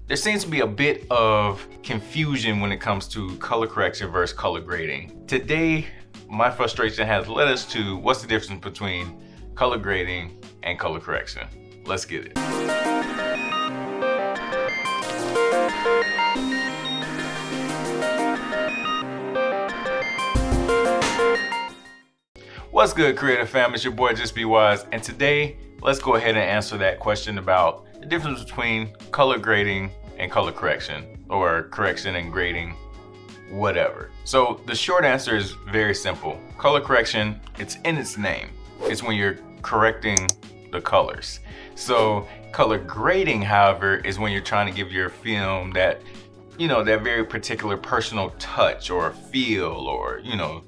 there seems to be a bit of confusion when it comes to color correction versus color grading. Today, my frustration has led us to what's the difference between color grading and color correction. Let's get it. What's good, creative fam? It's your boy JustBWise, and today let's go ahead and answer that question about the difference between color grading and color correction, or correction and grading, whatever. So the short answer is very simple. Color correction, it's in its name. It's when you're correcting the colors. So color grading, however, is when you're trying to give your film that, that very particular personal touch or feel, or,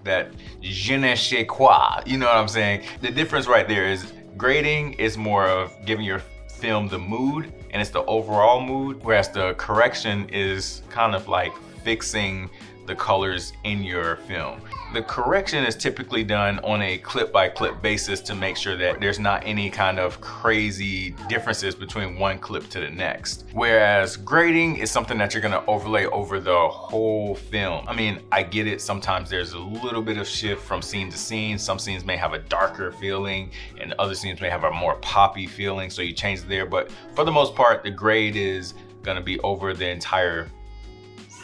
that je ne sais quoi, you know what I'm saying? The difference right there is grading is more of giving your film the mood, and it's the overall mood, whereas the correction is kind of like fixing the colors in your film. The correction is typically done on a clip-by-clip basis to make sure that there's not any kind of crazy differences between one clip to the next. Whereas grading is something that you're gonna overlay over the whole film. I mean, I get it, sometimes there's a little bit of shift from scene to scene. Some scenes may have a darker feeling and other scenes may have a more poppy feeling, so you change it there. But for the most part, the grade is gonna be over the entire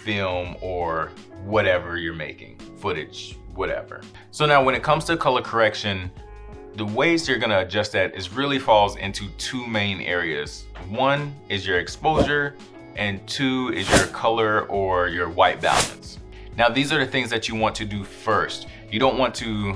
film or whatever you're making, footage, whatever. So now when it comes to color correction, the ways you're gonna adjust that is really falls into two main areas. One is your exposure, and two is your color or your white balance. Now these are the things that you want to do first. You don't want to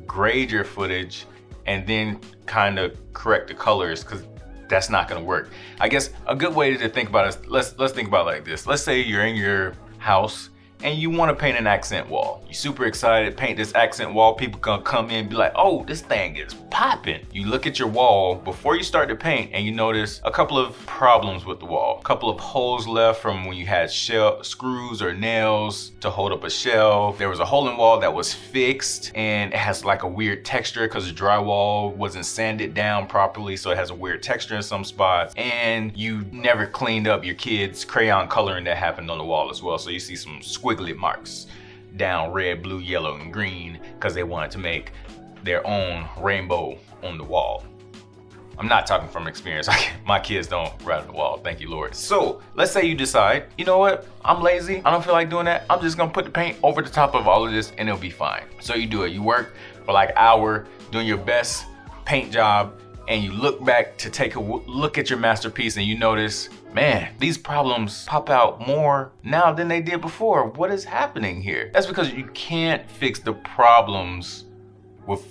grade your footage and then kind of correct the colors, because that's not gonna work. I guess a good way to think about it is, let's think about it like this. Let's say you're in your house and you want to paint an accent wall. You're super excited, paint this accent wall. People gonna come in and be like, oh, this thing is popping. You look at your wall before you start to paint and you notice a couple of problems with the wall. A couple of holes left from when you had screws or nails to hold up a shelf. There was a hole in wall that was fixed and it has like a weird texture because the drywall wasn't sanded down properly, so it has a weird texture in some spots. And you never cleaned up your kids' crayon coloring that happened on the wall as well. So you see some squiggly marks down red, blue, yellow, and green because they wanted to make their own rainbow on the wall. I'm not talking from experience. My kids don't write on the wall, thank you, Lord. So let's say you decide, you know what? I'm lazy. I don't feel like doing that. I'm just gonna put the paint over the top of all of this and it'll be fine. So you do it. You work for like an hour doing your best paint job, and you look back to take a look at your masterpiece and you notice, man, these problems pop out more now than they did before. What is happening here? That's because you can't fix the problems with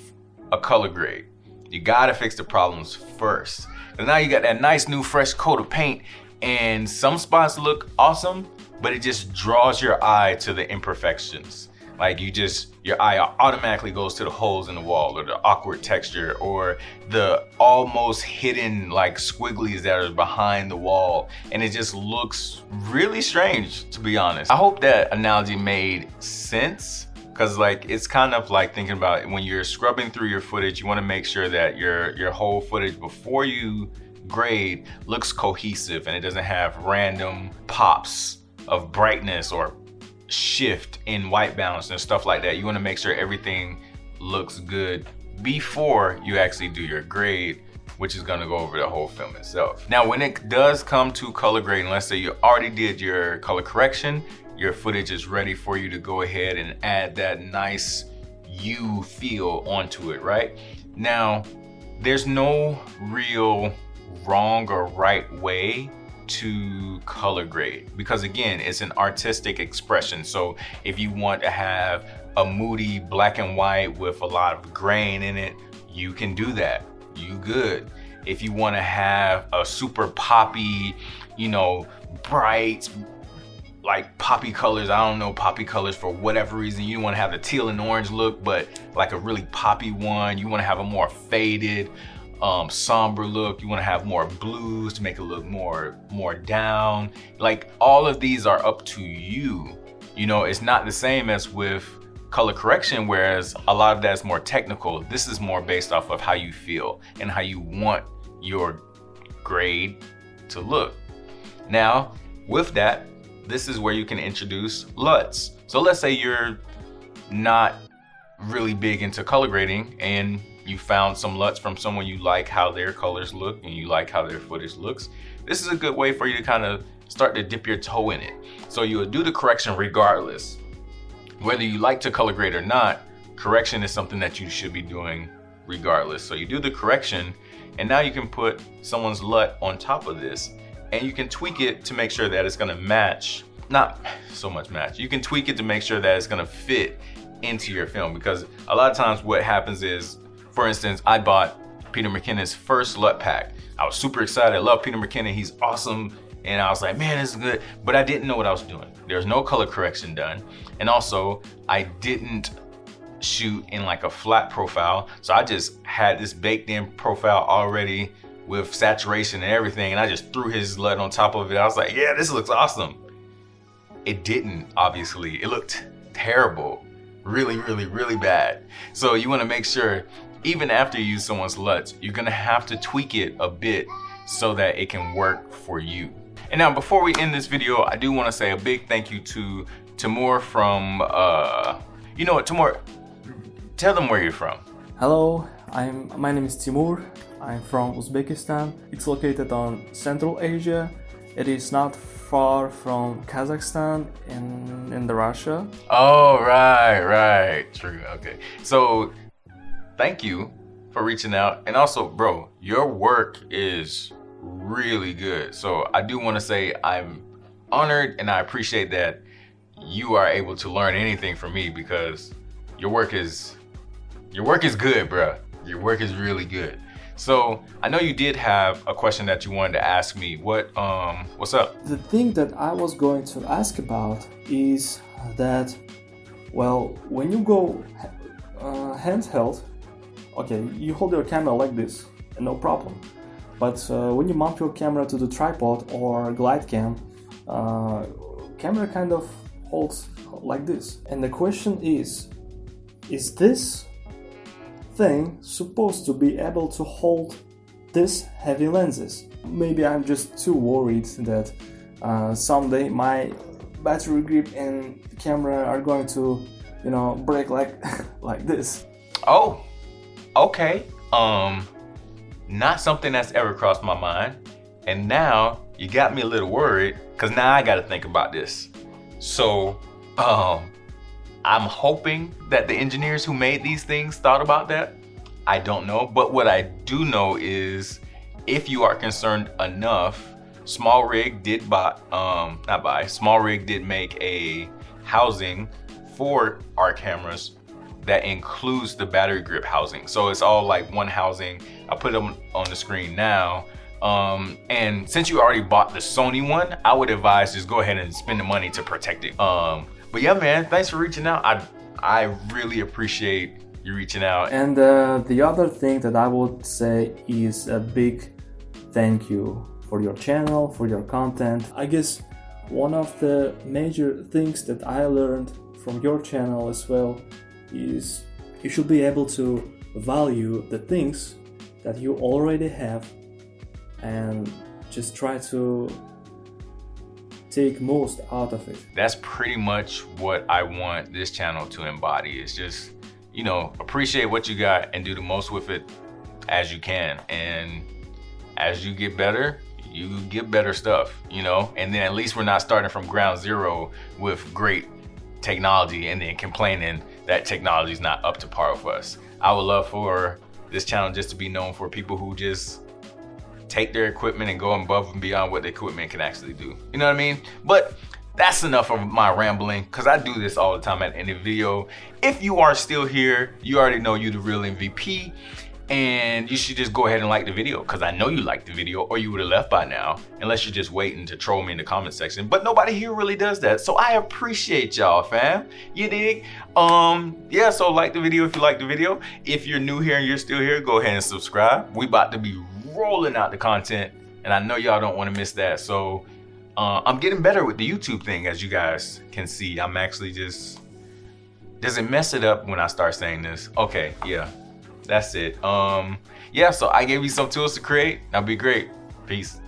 a color grade. You gotta fix the problems first. And now you got that nice new fresh coat of paint and some spots look awesome, but it just draws your eye to the imperfections. Like your eye automatically goes to the holes in the wall, or the awkward texture, or the almost hidden like squigglies that are behind the wall. And it just looks really strange, to be honest. I hope that analogy made sense, because like it's kind of like thinking about it, when you're scrubbing through your footage, you want to make sure that your whole footage before you grade looks cohesive and it doesn't have random pops of brightness or shift in white balance and stuff like that. You want to make sure everything looks good before you actually do your grade, which is going to go over the whole film itself. Now when it does come to color grading, let's say you already did your color correction, your footage is ready for you to go ahead and add that nice you feel onto it, right? Now there's no real wrong or right way to color grade, because again, it's an artistic expression. So if you want to have a moody black and white with a lot of grain in it, you can do that. You good. If you want to have a super poppy, bright, like poppy colors, I don't know, poppy colors for whatever reason, you want to have the teal and orange look, but like a really poppy one. You want to have a more faded, somber look. You want to have more blues to make it look more down. Like all of these are up to you. It's not the same as with color correction, whereas a lot of that's more technical. This is more based off of how you feel and how you want your grade to look. Now, with that, this is where you can introduce LUTs. So let's say you're not really big into color grading and you found some LUTs from someone you like how their colors look and you like how their footage looks. This is a good way for you to kind of start to dip your toe in it. So you would do the correction regardless. Whether you like to color grade or not, correction is something that you should be doing regardless. So you do the correction, and now you can put someone's LUT on top of this, and you can tweak it to make sure that it's gonna match, not so much match, you can tweak it to make sure that it's gonna fit into your film. Because a lot of times what happens is, for instance, I bought Peter McKinnon's first LUT pack. I was super excited, I love Peter McKinnon, he's awesome. And I was like, man, this is good. But I didn't know what I was doing. There's no color correction done. And also, I didn't shoot in like a flat profile. So I just had this baked in profile already with saturation and everything. And I just threw his LUT on top of it. I was like, yeah, this looks awesome. It didn't, obviously. It looked terrible. Really, really, really bad. So you want to make sure, even after you use someone's LUTs, you're going to have to tweak it a bit so that it can work for you. And now, before we end this video, I do want to say a big thank you to Timur from, you know what, Timur, tell them where you're from. Hello, my name is Timur. I'm from Uzbekistan. It's located on Central Asia. It is not far from Kazakhstan in the Russia. Oh, right, true, okay. So, thank you for reaching out. And also, bro, your work is really good. So I do want to say I'm honored and I appreciate that you are able to learn anything from me, because your work is good, bro. Your work is really good. So I know you did have a question that you wanted to ask me. What's up? The thing that I was going to ask about is that, well, when you go handheld, okay, you hold your camera like this and no problem. But when you mount your camera to the tripod or glide cam, camera kind of holds like this. And the question is this thing supposed to be able to hold this heavy lenses? Maybe I'm just too worried that someday my battery grip and camera are going to, you know, break like like this. Oh, okay. Not something that's ever crossed my mind. And now you got me a little worried, because now I got to think about this. So, I'm hoping that the engineers who made these things thought about that. I don't know. But what I do know is, if you are concerned enough, Small Rig did make a housing for our cameras that includes the battery grip housing. So it's all like one housing. I'll put them on the screen now. And since you already bought the Sony one, I would advise just go ahead and spend the money to protect it. But yeah, man, thanks for reaching out. I really appreciate you reaching out. And the other thing that I would say is a big thank you for your channel, for your content. I guess one of the major things that I learned from your channel as well is you should be able to value the things that you already have and just try to take most out of it. That's pretty much what I want this channel to embody. It's just, you know, appreciate what you got and do the most with it as you can. And as you get better, you get better stuff, you know? And then at least we're not starting from ground zero with great technology and then complaining that technology is not up to par with us. I would love for this channel just to be known for people who just take their equipment and go above and beyond what the equipment can actually do. You know what I mean? But that's enough of my rambling, because I do this all the time at the end of the video. If you are still here, you already know you're the real MVP. And you should just go ahead and like the video, because I know you liked the video or you would have left by now, unless you're just waiting to troll me in the comment section. But nobody here really does that. So I appreciate y'all, fam. You dig? Yeah, so like the video if you like the video. If you're new here and you're still here, go ahead and subscribe. We about to be rolling out the content, and I know y'all don't want to miss that. So I'm getting better with the YouTube thing, as you guys can see. I'm actually just, does it mess it up when I start saying this? Okay, yeah. That's it. Yeah, so I gave you some tools to create. That'd be great. Peace.